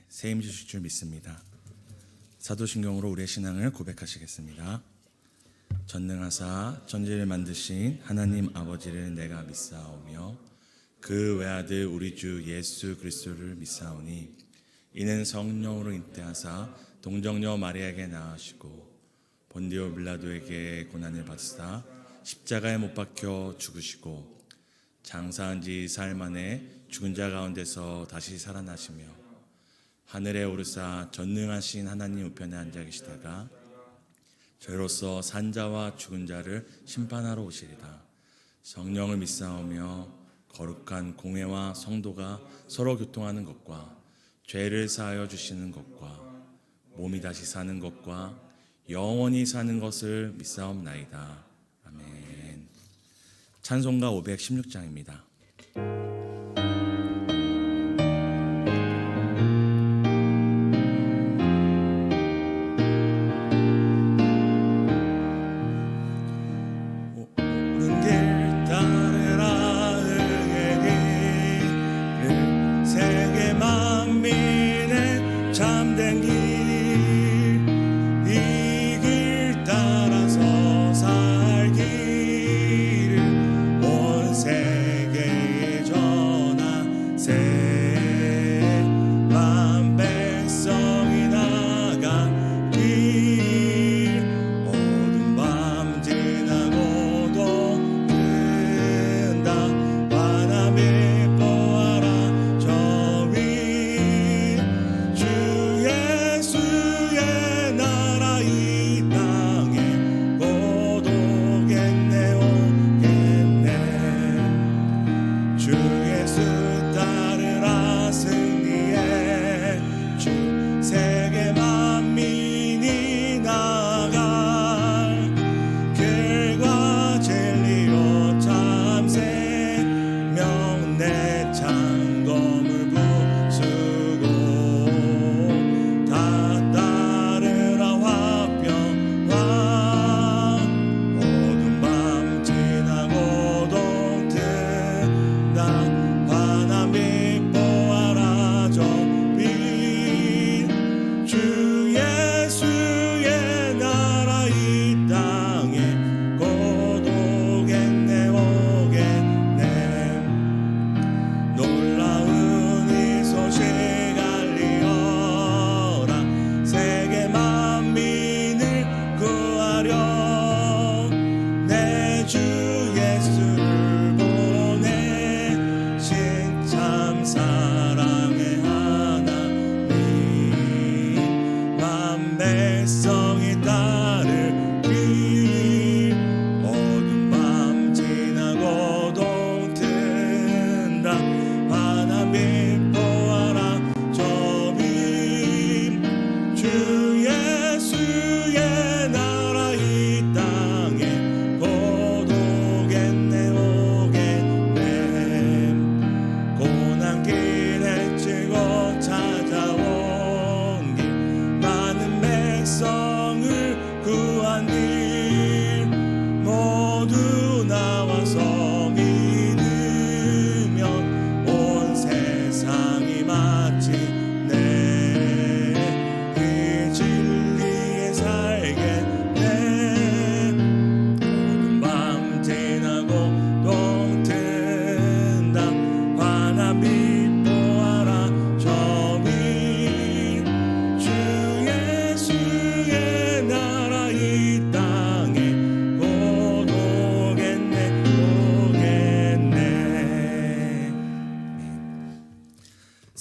새 힘 주실 줄 믿습니다. 사도신경으로 우리의 신앙을 고백하시겠습니다. 전능하사 천지를 만드신 하나님 아버지를 내가 믿사오며 그 외아들 우리 주 예수 그리스도를 믿사오니 이는 성령으로 잉태하사 동정녀 마리아에게 낳으시고 본디오 빌라도에게 고난을 받으사 십자가에 못 박혀 죽으시고 장사한 지 사흘 만에 죽은 자 가운데서 다시 살아나시며 하늘에 오르사 전능하신 하나님 우편에 앉아 계시다가 저희로서 산자와 죽은 자를 심판하러 오시리다. 성령을 믿사오며 거룩한 공회와 성도가 서로 교통하는 것과 죄를 사하여 주시는 것과 몸이 다시 사는 것과 영원히 사는 것을 믿사옵나이다. 아멘. 찬송가 516장입니다.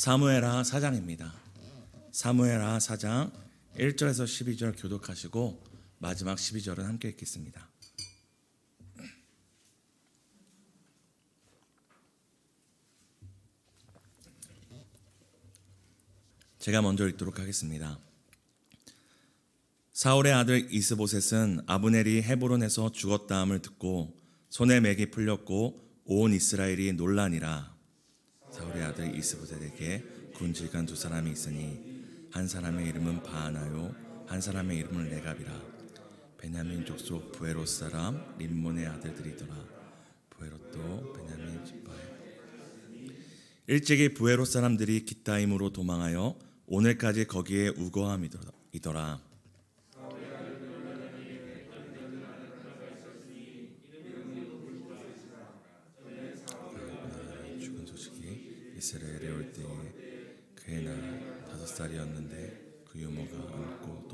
사무엘하 4장입니다. 사무엘하 4장 1절에서 12절 교독하시고 마지막 12절은 함께 읽겠습니다. 제가 먼저 읽도록 하겠습니다. 사울의 아들 이스보셋은 아브넬이 헤브론에서 죽었다함을 듣고 손에 맥이 풀렸고 온 이스라엘이 놀라니라. 사울의 아들 이스보셋에게 군질간 두 사람이 있으니 한 사람의 이름은 바하나요 한 사람의 이름은 레갑이라. 베냐민 족속 부에롯 사람 림몬의 아들들이더라. 부에롯도 베냐민 지파에. 일찍이 부에롯 사람들이 기타임으로 도망하여 오늘까지 거기에 우거함이더라. 죽은 소식이 이스라엘에 올 때에 그의 나이 5살이었는데 그 유모가 앓고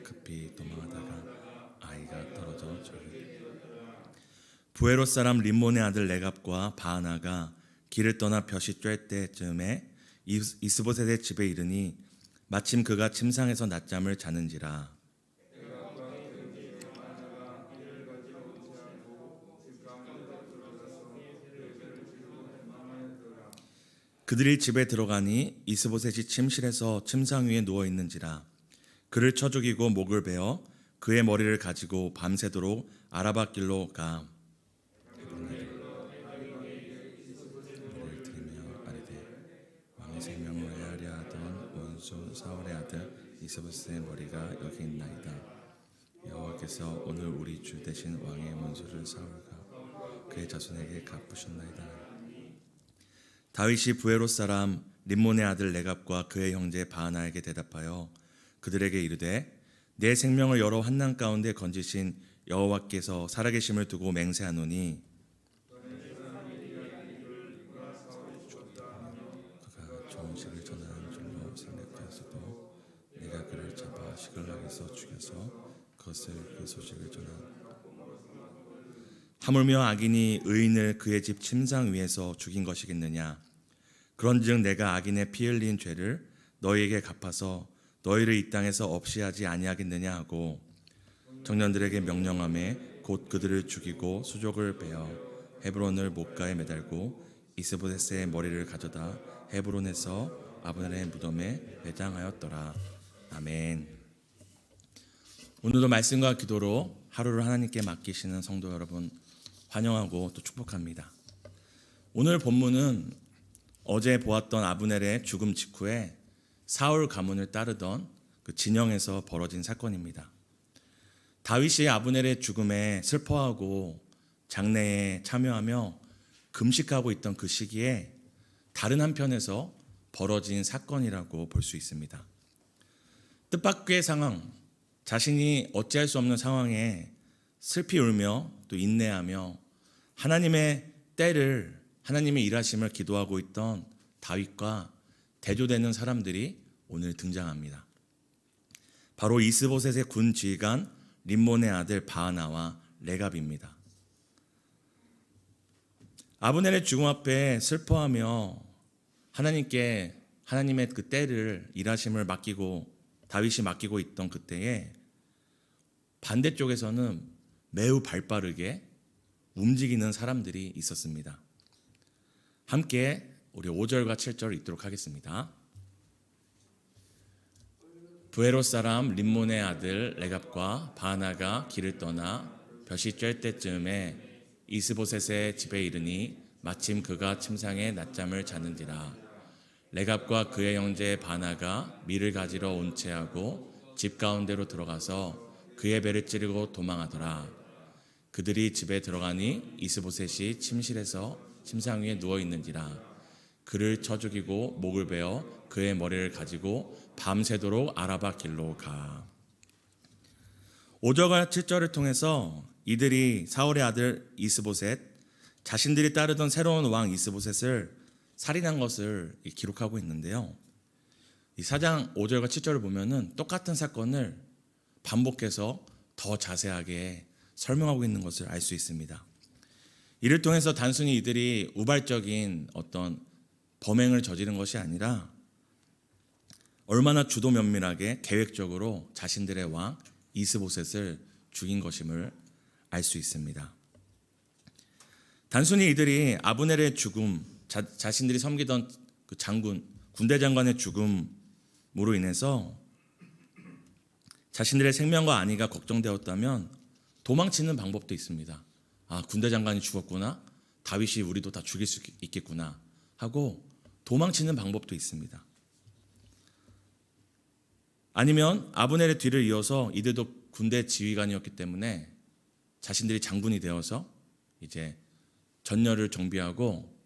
급히 도망하다가 아이가 떨어져 죽었다. 부에롯 사람 림몬의 아들 레갑과 바하나가 길을 떠나 볕이 쬐 때쯤에 이스보셋의 집에 이르니 마침 그가 침상에서 낮잠을 자는지라. 그들이 집에 들어가니 이스보셋이 침실에서 침상 위에 누워 있는지라. 그를 쳐 죽이고 목을 베어 그의 머리를 가지고 밤새도록 아라밧길로 가. 머리를 들이며 아뢰되 왕의 생명을 해하려 하던 원수 사울의 아들 이스보셋의 머리가 여기 있나이다. 여호와께서 오늘 우리 주 대신 왕의 원수를 사울과 그의 자손에게 갚으셨나이다. 다윗이 부에롯 사람 림몬의 아들 레갑과 그의 형제 바하나에게 대답하여 그들에게 이르되 내 생명을 여러 환난 가운데 건지신 여호와께서 살아계심을 두고 맹세하노니 그가 좋은 식을 전하는 줄로 생각하였어도 내가 그를 잡아 시글락에서 죽여서 그것을 그 소식을 전한 하물며 악인이 의인을 그의 집 침상 위에서 죽인 것이겠느냐. 그런즉 내가 악인의 피 흘린 죄를 너희에게 갚아서 너희를 이 땅에서 없이 하지 아니하겠느냐 하고 청년들에게 명령하매 곧 그들을 죽이고 수족을 베어 헤브론을 못가에 매달고 이스보셋의 머리를 가져다 헤브론에서 아브넬의 무덤에 배장하였더라. 아멘. 오늘도 말씀과 기도로 하루를 하나님께 맡기시는 성도 여러분 환영하고 또 축복합니다. 오늘 본문은 어제 보았던 아브넬의 죽음 직후에 사울 가문을 따르던 그 진영에서 벌어진 사건입니다. 다윗이 아브넬의 죽음에 슬퍼하고 장례에 참여하며 금식하고 있던 그 시기에 다른 한편에서 벌어진 사건이라고 볼 수 있습니다. 뜻밖의 상황, 자신이 어찌할 수 없는 상황에 슬피 울며 또 인내하며 하나님의 때를, 하나님의 일하심을 기도하고 있던 다윗과 대조되는 사람들이 오늘 등장합니다. 바로 이스보셋의 군 지휘관 림몬의 아들 바하나와 레갑입니다. 아브넬의 죽음 앞에 슬퍼하며 하나님의 그 때를, 일하심을 맡기고 다윗이 맡기고 있던 그때에 반대쪽에서는 매우 발빠르게 움직이는 사람들이 있었습니다. 함께 우리 5절과 7절을 읽도록 하겠습니다. 부에롯 사람 림몬의 아들 레갑과 바하나가 길을 떠나 볕이 쬐 때쯤에 이스보셋의 집에 이르니 마침 그가 침상에 낮잠을 자는지라. 레갑과 그의 형제 바하나가 밀을 가지러 온 채하고 집 가운데로 들어가서 그의 배를 찌르고 도망하더라. 그들이 집에 들어가니 이스보셋이 침실에서 침상 위에 누워 있는지라. 그를 쳐 죽이고 목을 베어 그의 머리를 가지고 밤새도록 아라바 길로 가. 5절과 7절을 통해서 이들이 사울의 아들 이스보셋, 자신들이 따르던 새로운 왕 이스보셋을 살인한 것을 기록하고 있는데요. 이 4장 5절과 7절을 보면은 똑같은 사건을 반복해서 더 자세하게 설명하고 있는 것을 알 수 있습니다. 이를 통해서 단순히 이들이 우발적인 어떤 범행을 저지른 것이 아니라 얼마나 주도 면밀하게 계획적으로 자신들의 왕 이스보셋을 죽인 것임을 알 수 있습니다. 단순히 이들이 아브넬의 죽음, 자신들이 섬기던 그 군대 장관의 죽음으로 인해서 자신들의 생명과 안위가 걱정되었다면 도망치는 방법도 있습니다. 아, 군대 장관이 죽었구나, 다윗이 우리도 다 죽일 수 있겠구나 하고 도망치는 방법도 있습니다. 아니면 아브넬의 뒤를 이어서 이들도 군대 지휘관이었기 때문에 자신들이 장군이 되어서 이제 전열을 정비하고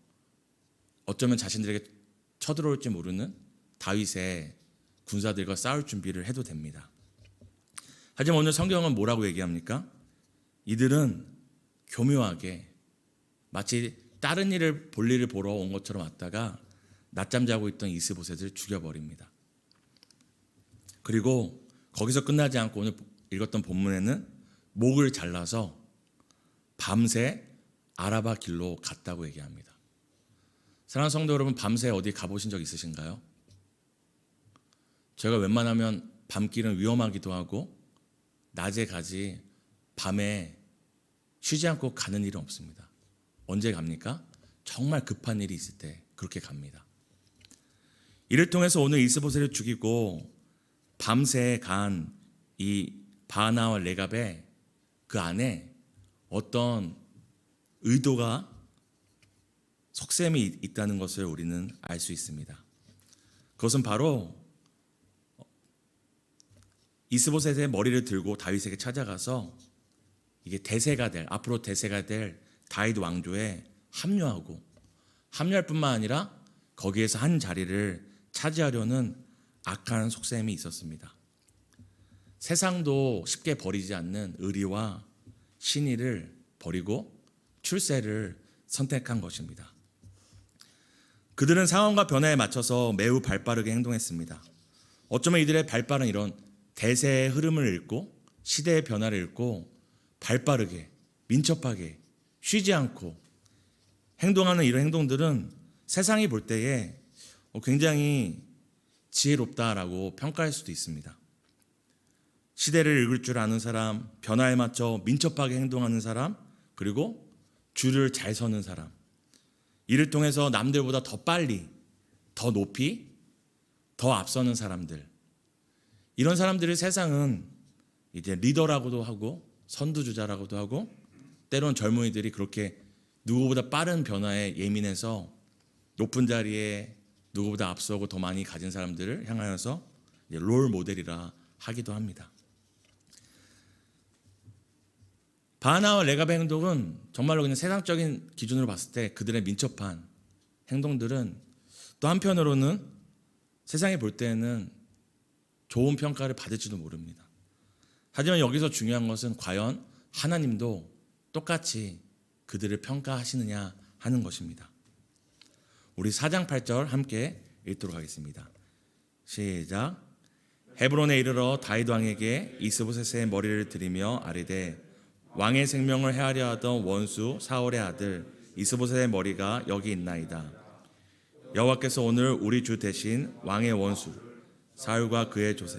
어쩌면 자신들에게 쳐들어올지 모르는 다윗의 군사들과 싸울 준비를 해도 됩니다. 하지만 오늘 성경은 뭐라고 얘기합니까? 이들은 교묘하게 마치 다른 일을 볼 일을 보러 온 것처럼 왔다가 낮잠 자고 있던 이스보셋을 죽여버립니다. 그리고 거기서 끝나지 않고 오늘 읽었던 본문에는 목을 잘라서 밤새 아라바 길로 갔다고 얘기합니다. 사랑하는 성도 여러분, 밤새 어디 가보신 적 있으신가요? 제가 웬만하면 밤길은 위험하기도 하고 낮에 가지 밤에 쉬지 않고 가는 일은 없습니다. 언제 갑니까? 정말 급한 일이 있을 때 그렇게 갑니다. 이를 통해서 오늘 이스보셋을 죽이고 밤새 간 이 바나와 레갑의 그 안에 어떤 의도가 속셈이 있다는 것을 우리는 알 수 있습니다. 그것은 바로 이스보셋의 머리를 들고 다윗에게 찾아가서 이게 앞으로 대세가 될 다윗 왕조에 합류할 뿐만 아니라 거기에서 한 자리를 차지하려는 악한 속셈이 있었습니다. 세상도 쉽게 버리지 않는 의리와 신의를 버리고 출세를 선택한 것입니다. 그들은 상황과 변화에 맞춰서 매우 발빠르게 행동했습니다. 어쩌면 이들의 발빠른 이런 대세의 흐름을 읽고 시대의 변화를 읽고 발빠르게 민첩하게 쉬지 않고 행동하는 이런 행동들은 세상이 볼 때에 굉장히 지혜롭다라고 평가할 수도 있습니다. 시대를 읽을 줄 아는 사람, 변화에 맞춰 민첩하게 행동하는 사람, 그리고 줄을 잘 서는 사람, 이를 통해서 남들보다 더 빨리, 더 높이, 더 앞서는 사람들, 이런 사람들을 세상은 이제 리더라고도 하고 선두주자라고도 하고 때론 젊은이들이 그렇게 누구보다 빠른 변화에 예민해서 높은 자리에 누구보다 앞서고 더 많이 가진 사람들을 향하여서 롤 모델이라 하기도 합니다. 바나와 레갑의 행동은 정말로 그냥 세상적인 기준으로 봤을 때 그들의 민첩한 행동들은 또 한편으로는 세상이 볼 때는 좋은 평가를 받을지도 모릅니다. 하지만 여기서 중요한 것은 과연 하나님도 똑같이 그들을 평가하시느냐 하는 것입니다. 우리 4장 8절 함께 읽도록 하겠습니다. 시작. 헤브론에 이르러 다윗 왕에게 이스보셋의 머리를 들이며 아뢰되 왕의 생명을 해하려 하던 원수 사울의 아들 이스보셋의 머리가 여기 있나이다. 여호와께서 오늘 우리 주 대신 왕의 원수 사울과 그의 조세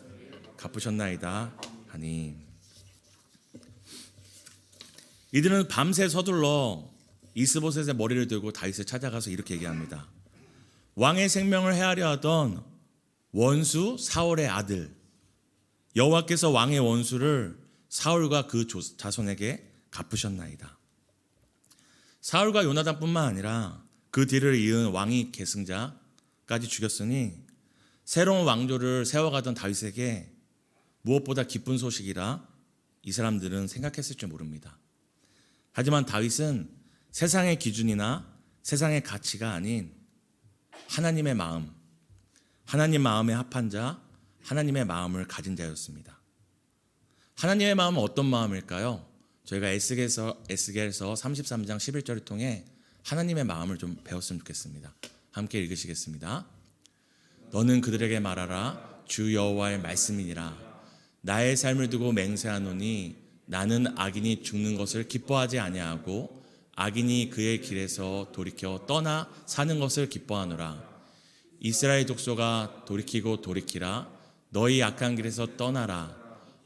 갚으셨나이다 하니, 이들은 밤새 서둘러 이스보셋의 머리를 들고 다윗을 찾아가서 이렇게 얘기합니다. 왕의 생명을 해하려 하던 원수 사울의 아들, 여호와께서 왕의 원수를 사울과 그 자손에게 갚으셨나이다. 사울과 요나단뿐만 아니라 그 뒤를 이은 왕위 계승자까지 죽였으니 새로운 왕조를 세워가던 다윗에게 무엇보다 기쁜 소식이라 이 사람들은 생각했을지 모릅니다. 하지만 다윗은 세상의 기준이나 세상의 가치가 아닌 하나님의 마음, 하나님 마음에 합한 자, 하나님의 마음을 가진 자였습니다. 하나님의 마음은 어떤 마음일까요? 저희가 에스겔서 33장 11절을 통해 하나님의 마음을 좀 배웠으면 좋겠습니다. 함께 읽으시겠습니다. 너는 그들에게 말하라. 주 여호와의 말씀이니라. 나의 삶을 두고 맹세하노니 나는 악인이 죽는 것을 기뻐하지 아니하고 악인이 그의 길에서 돌이켜 떠나 사는 것을 기뻐하노라. 이스라엘 족속아 돌이키고 돌이키라. 너희 악한 길에서 떠나라.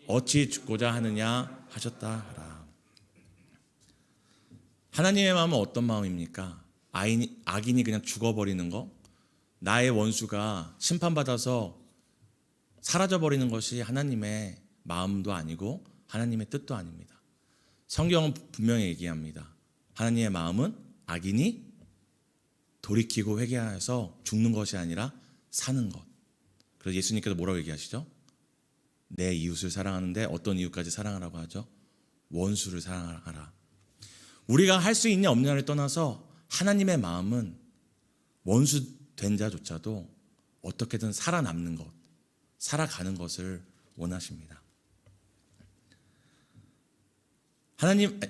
어찌 죽고자 하느냐 하셨다 하라. 하나님의 마음은 어떤 마음입니까? 악인이 그냥 죽어버리는 거, 나의 원수가 심판받아서 사라져버리는 것이 하나님의 마음도 아니고 하나님의 뜻도 아닙니다. 성경은 분명히 얘기합니다. 하나님의 마음은 악인이 돌이키고 회개하여서 죽는 것이 아니라 사는 것. 그래서 예수님께서 뭐라고 얘기하시죠? 내 이웃을 사랑하는데 어떤 이웃까지 사랑하라고 하죠? 원수를 사랑하라. 우리가 할 수 있냐 없냐를 떠나서 하나님의 마음은 원수 된 자조차도 어떻게든 살아남는 것, 살아가는 것을 원하십니다.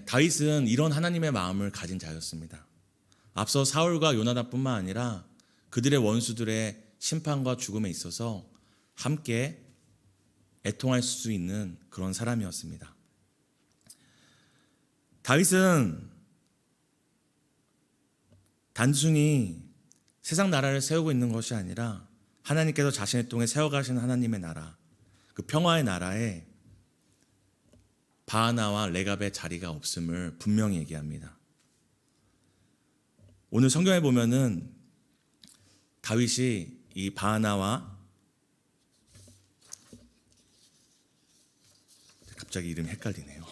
다윗은 이런 하나님의 마음을 가진 자였습니다. 앞서 사울과 요나단뿐만 아니라 그들의 원수들의 심판과 죽음에 있어서 함께 애통할 수 있는 그런 사람이었습니다. 다윗은 단순히 세상 나라를 세우고 있는 것이 아니라 하나님께서 자신을 통해 세워가시는 하나님의 나라, 그 평화의 나라에 바하나와 레갑의 자리가 없음을 분명히 얘기합니다. 오늘 성경에 보면은 다윗이 이 바하나와, 갑자기 이름이 헷갈리네요.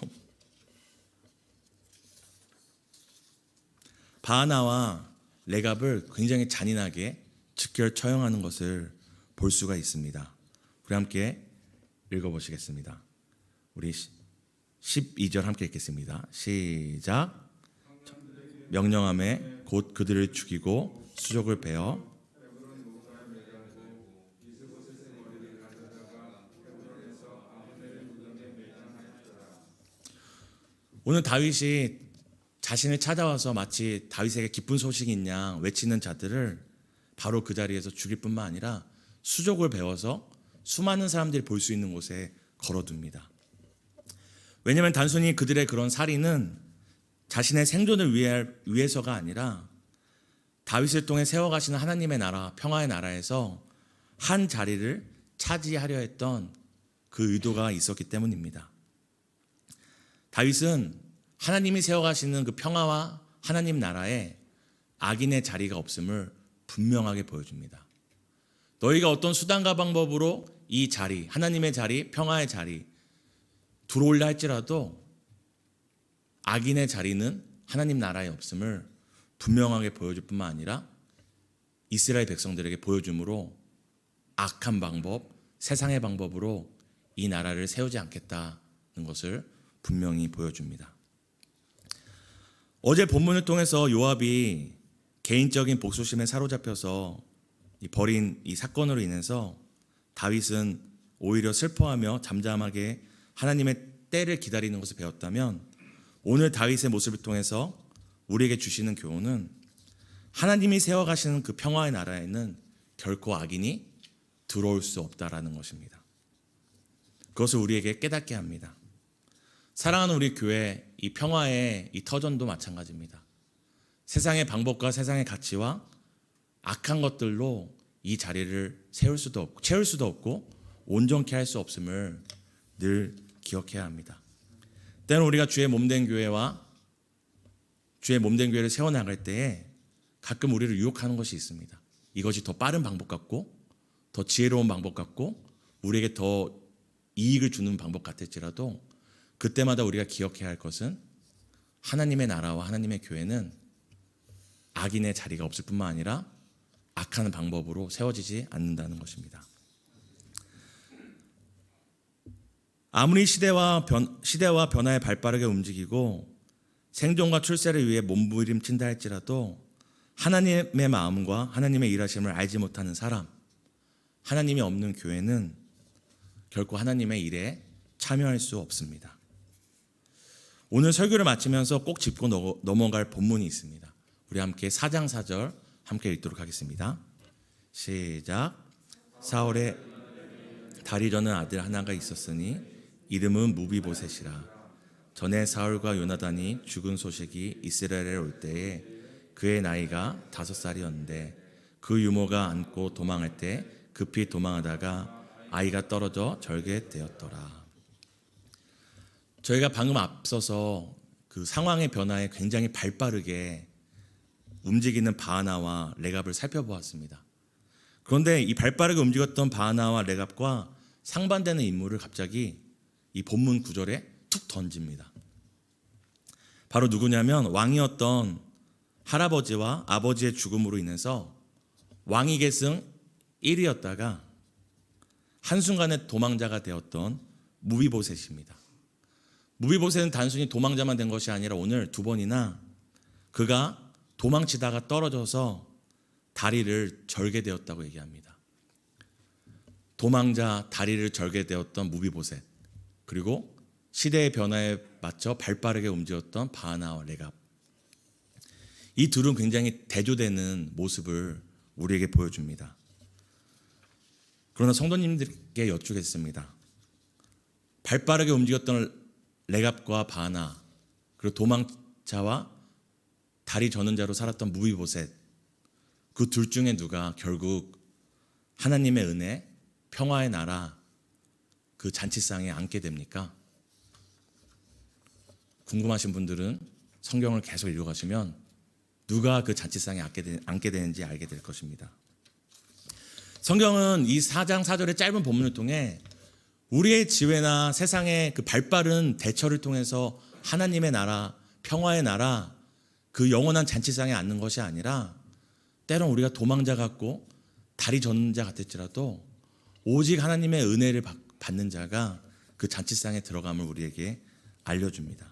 바하나와 레갑을 굉장히 잔인하게 즉결 처형하는 것을 볼 수가 있습니다. 우리 함께 읽어보시겠습니다. 우리 12절 함께 읽겠습니다. 시작. 명령함에 곧 그들을 죽이고 수족을 베어 오늘 다윗이 자신을 찾아와서 마치 다윗에게 기쁜 소식인 양 외치는 자들을 바로 그 자리에서 죽일 뿐만 아니라 수족을 베어서 수많은 사람들이 볼 수 있는 곳에 걸어둡니다. 왜냐하면 단순히 그들의 그런 살인은 자신의 생존을 위해서가 아니라 다윗을 통해 세워가시는 하나님의 나라, 평화의 나라에서 한 자리를 차지하려 했던 그 의도가 있었기 때문입니다. 다윗은 하나님이 세워가시는 그 평화와 하나님 나라에 악인의 자리가 없음을 분명하게 보여줍니다. 너희가 어떤 수단과 방법으로 이 자리, 하나님의 자리, 평화의 자리 들어올려 할지라도 악인의 자리는 하나님 나라에 없음을 분명하게 보여줄 뿐만 아니라 이스라엘 백성들에게 보여줌으로 악한 방법, 세상의 방법으로 이 나라를 세우지 않겠다는 것을 분명히 보여줍니다. 어제 본문을 통해서 요압이 개인적인 복수심에 사로잡혀서 벌인 이 사건으로 인해서 다윗은 오히려 슬퍼하며 잠잠하게 하나님의 때를 기다리는 것을 배웠다면, 오늘 다윗의 모습을 통해서 우리에게 주시는 교훈은 하나님이 세워가시는 그 평화의 나라에는 결코 악인이 들어올 수 없다라는 것입니다. 그것을 우리에게 깨닫게 합니다. 사랑하는 우리 교회, 이 평화의 이 터전도 마찬가지입니다. 세상의 방법과 세상의 가치와 악한 것들로 이 자리를 채울 수도 없고 온전케 할 수 없음을 늘 기억해야 합니다. 때는 우리가 주의 몸된 교회와 주의 몸된 교회를 세워나갈 때에 가끔 우리를 유혹하는 것이 있습니다. 이것이 더 빠른 방법 같고 더 지혜로운 방법 같고 우리에게 더 이익을 주는 방법 같을지라도 그때마다 우리가 기억해야 할 것은 하나님의 나라와 하나님의 교회는 악인의 자리가 없을 뿐만 아니라 악한 방법으로 세워지지 않는다는 것입니다. 아무리 시대와 변화에 발빠르게 움직이고 생존과 출세를 위해 몸부림친다 할지라도 하나님의 마음과 하나님의 일하심을 알지 못하는 사람, 하나님이 없는 교회는 결코 하나님의 일에 참여할 수 없습니다. 오늘 설교를 마치면서 꼭 짚고 넘어갈 본문이 있습니다. 우리 함께 4장 4절 함께 읽도록 하겠습니다. 시작. 사울의 다리 저는 아들 하나가 있었으니 이름은 무비보셋이라. 전에 사울과 요나단이 죽은 소식이 이스라엘에 올 때에 그의 나이가 5살이었는데 그 유모가 안고 도망할 때 급히 도망하다가 아이가 떨어져 절개되었더라. 저희가 방금 앞서서 그 상황의 변화에 굉장히 발빠르게 움직이는 바하나와 레갑을 살펴보았습니다. 그런데 이 발빠르게 움직였던 바하나와 레갑과 상반되는 인물을 갑자기 이 본문 구절에 툭 던집니다. 바로 누구냐면 왕이었던 할아버지와 아버지의 죽음으로 인해서 왕위 계승 1위였다가 한순간에 도망자가 되었던 무비보셋입니다. 무비보셋은 단순히 도망자만 된 것이 아니라 오늘 2번이나 그가 도망치다가 떨어져서 다리를 절개되었다고 얘기합니다. 도망자 다리를 절게 되었던 무비보셋, 그리고 시대의 변화에 맞춰 발빠르게 움직였던 바나와 레갑. 이 둘은 굉장히 대조되는 모습을 우리에게 보여줍니다. 그러나 성도님들께 여쭈겠습니다. 발빠르게 움직였던 레갑과 바나, 그리고 도망자와 다리 저는 자로 살았던 무비보셋, 그 둘 중에 누가 결국 하나님의 은혜, 평화의 나라 그 잔치상에 앉게 됩니까? 궁금하신 분들은 성경을 계속 읽어가시면 누가 그 잔치상에 앉게 되는지 알게 될 것입니다. 성경은 이 4장 4절의 짧은 본문을 통해 우리의 지혜나 세상의 그 발빠른 대처를 통해서 하나님의 나라, 평화의 나라, 그 영원한 잔치상에 앉는 것이 아니라 때론 우리가 도망자 같고 다리 젓는 자 같을지라도 오직 하나님의 은혜를 받는 자가 그 잔치상에 들어감을 우리에게 알려줍니다.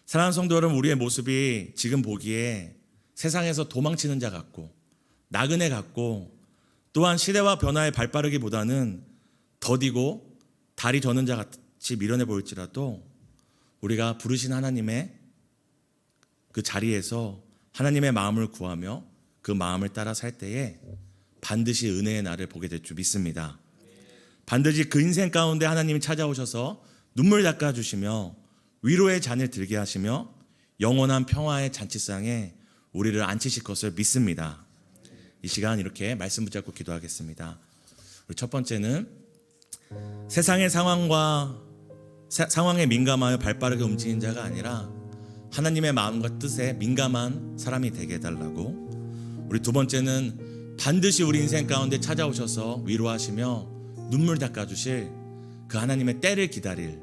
사랑하는 성도 여러분, 우리의 모습이 지금 보기에 세상에서 도망치는 자 같고 나그네 같고 또한 시대와 변화에 발빠르기보다는 더디고 다리 저는 자 같이 미련해 보일지라도 우리가 부르신 하나님의 그 자리에서 하나님의 마음을 구하며 그 마음을 따라 살 때에 반드시 은혜의 날을 보게 될 줄 믿습니다. 반드시 그 인생 가운데 하나님이 찾아오셔서 눈물 닦아주시며 위로의 잔을 들게 하시며 영원한 평화의 잔치상에 우리를 앉히실 것을 믿습니다. 이 시간 이렇게 말씀 붙잡고 기도하겠습니다. 우리 첫 번째는 세상의 상황에 민감하여 발빠르게 움직이는 자가 아니라 하나님의 마음과 뜻에 민감한 사람이 되게 해달라고. 우리 두 번째는 반드시 우리 인생 가운데 찾아오셔서 위로하시며 눈물 닦아주실 그 하나님의 때를 기다릴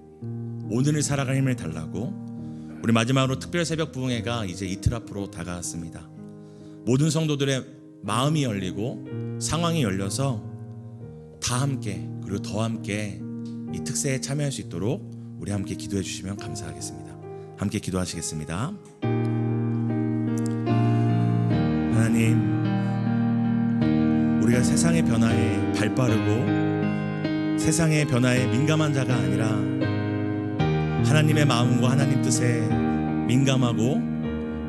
오늘을 살아갈 힘을 달라고. 우리 마지막으로 특별 새벽 부흥회가 이제 이틀 앞으로 다가왔습니다. 모든 성도들의 마음이 열리고 상황이 열려서 다 함께 그리고 더 함께 이 특세에 참여할 수 있도록 우리 함께 기도해 주시면 감사하겠습니다. 함께 기도하시겠습니다. 하나님, 우리가 세상의 변화에 발빠르고 세상의 변화에 민감한 자가 아니라 하나님의 마음과 하나님 뜻에 민감하고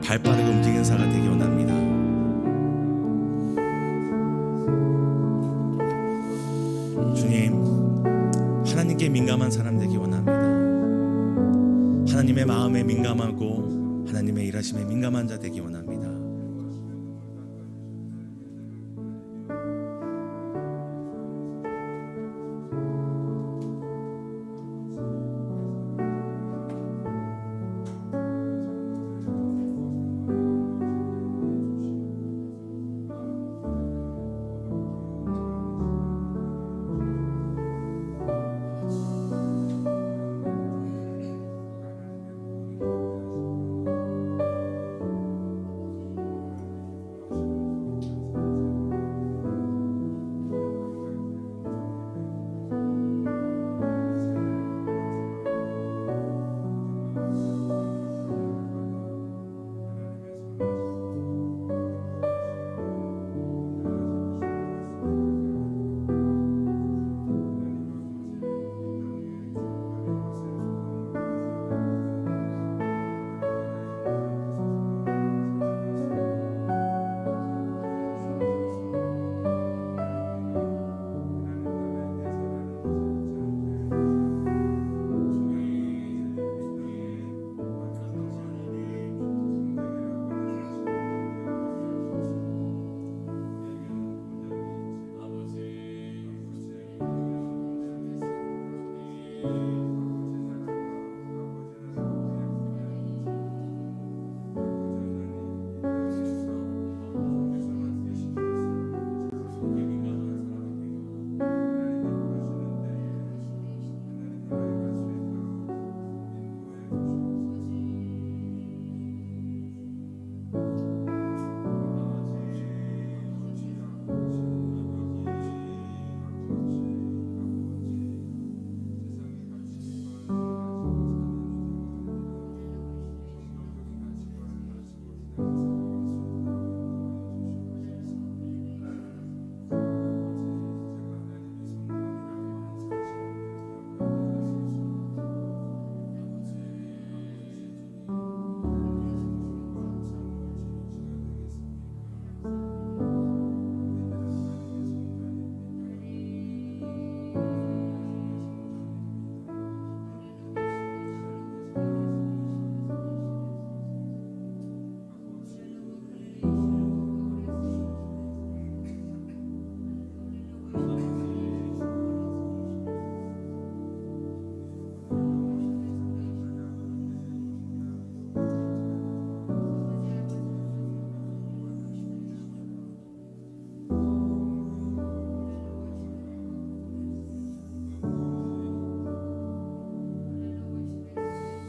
발빠르게 움직이는 자가 되기 원합니다. 주님, 하나님께 민감한 사람 되기 원합니다. 하나님의 마음에 민감하고 하나님의 일하심에 민감한 자 되기 원합니다.